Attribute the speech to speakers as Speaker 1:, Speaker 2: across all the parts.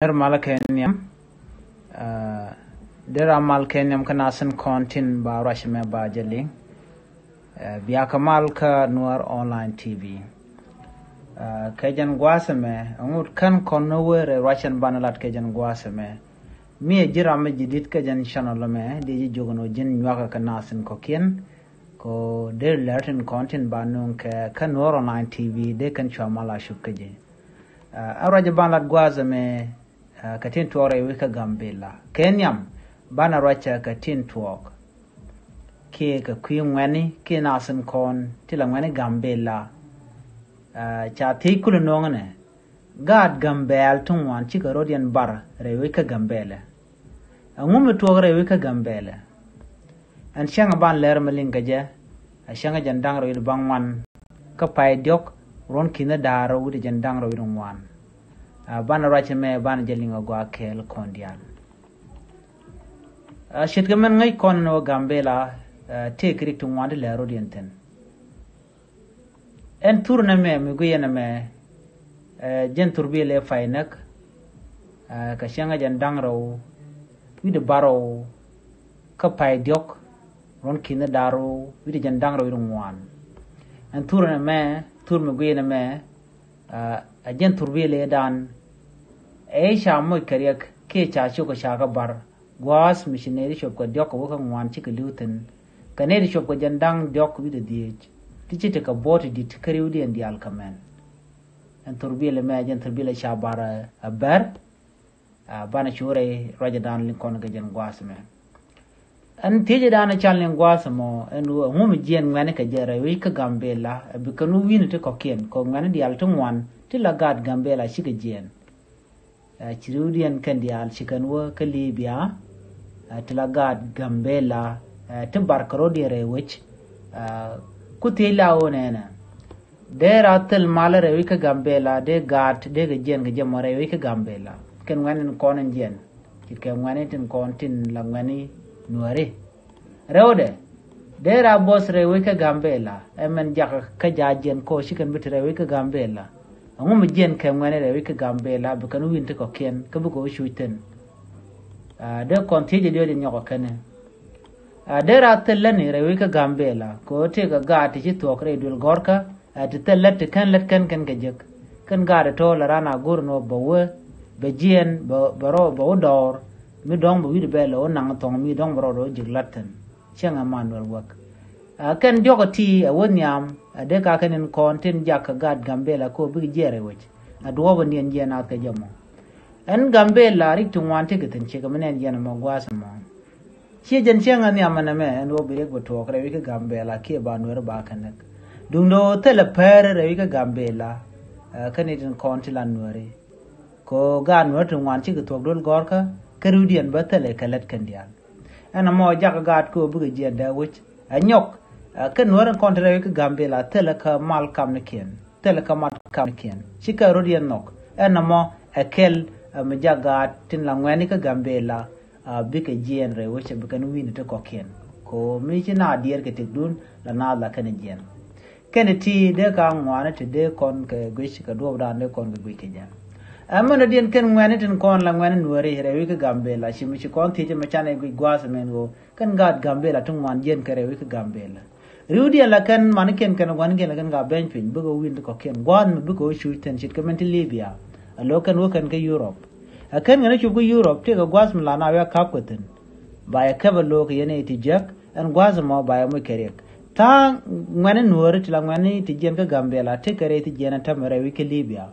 Speaker 1: Der Malakenium, der Malkenium kanasen kontin ba rashme ba jeli, biakamalka nuar online TV. Kajan guasame, angut kan konowere rashan banalat kajan guasame. Mi jirame jidit kajan chanolame, diji jogono jin nyaka kanasen kokien, ko der Latin kontin banung ka nuar online TV de kan chamala shukkaje. Araja banalat guasame. Katin tuore wika gambela Kenyam bana racha katin tuok ke ka kuyungwani ke nasan kon tilangwani gambela cha tikulu nongane gad gambel tungwan chika rodian bar re wika gambela ngumu tuok re wika gambela an shanga ban ler malinga je shanga jandang ro bangwan ka pai diok ron kina daro wudi jandang ro wan bana racha me bana jelinga go akel kondial shitgamen ngai kon no gambela te krik tu wande le rodienten en tourna me mi guyena me jen turbile fainak ka shanga jan dangro wide baro ka pai diok ron kina daro wide jan dangro wan en tourna me tour mi guyena me jen turbile dan Shamoy Kariak, K. Chachoko Shaka Bar, Guas, missionary shop got Dok Wokan one chicken Luton, Canary shop got Jandang Dok with the DH, Tichitaka bought it Carudi and the Alcaman. And Turbila imagine Turbila Shabara a bear, Banachure, Rajadan Lincoln Gajan Guasame. And Tijadan a challenge Guasamo, and whom Jan Manica Jera, Wika Gambela, a Bicanu win to cocaine, Cogman the Alton one, till a god Gambela Shikajian. Chirudian Kandial Chikanwa Kalibia Tilagad Gambela Timbarkarodiere which Kutila onena. There are till Malare Wika Gambela, de Gat, de Gen Jamare Wika Gambela. Can one in corn and gen. You can one it in contin Langani Nuare. Rode. There are boss Rewika Gambela, Eman Jack Kajajan ko she can be Rewika Gambela. A woman jen came when a week gambela, because we take a can, Kabuko shooting. They continue in your cannon. There are tell Lenny, a week gambela, go take a guard to talk radio Gorka, to tell let the can let can gajak. Can guard at all around a gurno, Bower, Bejian, Baro, Bodor, me dong with bell or Nangatong, me dong bro, jig Latin. Chang a man will work. Can jog a tea, a wood yam, a deca can in contain jack a guard gambela ko big jerry which a dwarf and yen out the jamo. And gambela rick to one ticket and chicken and yanamo guasamo. She jen chang and yamaname and will be able to talk Revika Gambela, Kiban were back and neck. Do no tell a pair Revika Gambela, Canadian continent worry. Ko gan were to one chicken to a little gorka, Carudian Bertele Calet Candian. And a more jack a guard ko big jenda which a nyok. Can one contrary Gambela, teleka mal kamnikin, teleka mat kamnikin, Chika Rodian knock, and a more a kel a majagat tin langwanica Gambela, a big a genre which began win to coquin. Ko Michina dear get it done, la nada Canadian. Kennedy, de gang wanted to de con Guishika do down the con Wikijan. A monadian can win it in con langwan and worry Revika Gambela, she might con teach a mechanic with guasamengo, can guard Gambela to one yen Carevika Gambela. Rudy Alakan Manikin can one again again got bench pin, Bugo win the cocaine, one Bugo shoot and shit come into Libya, a local work and go Europe. A can get you go Europe, take a Guasmalana where Caputin. By a cover look yenati jack and Guasamo by a Mukariak. Tang when in word till Langani to Jenka Gambela, take a rated Janata Maravika Libya.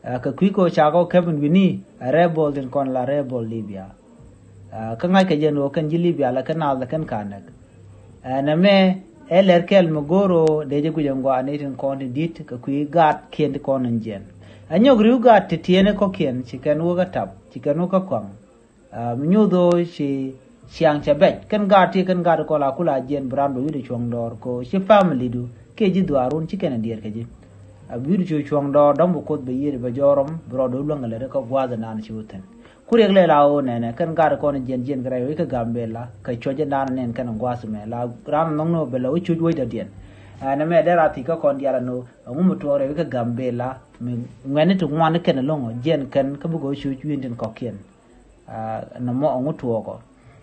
Speaker 1: A Kakwiko Chago Kevin Winnie, a rebel in Conla rebel Libya. Kangaka Jeno can Libya like an all the can kanak. And a me. Erkel Mogoro, Deja Guyangwa, Nathan Conti did, Kakui got Kent Conan Jen. And you grew got to Tiene Coquin, she can work a tap, she can work a quang. Knew though she ang chabet, can got taken got a colacula Jen Brando with a chong door, co she family do, Kaji do our own chicken and dear Kaji. A beautiful chong door, Dumbo could be year by Jorum, Brodo long a letter of was an anshutan. Kurigle lao nene kan gar ko jen gray ka gambela ka choje dan nen kan guasme la ram nongno bela uchu wai da dien na me dera ti ka kon diara no ngumu to re ka gambela ngani tu ngwan ken longo jen ken ka bugo chu chuin den kokien na mo ngu tuo ko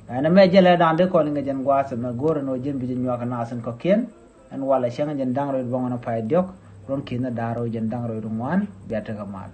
Speaker 1: na me jele dan de ko nga jen gwasa na goro no jen bi nyo ka nasen kokien an wala shenga jen dangro bongo na pai diok ron kin na daro jen dangro ngwan biata ka mal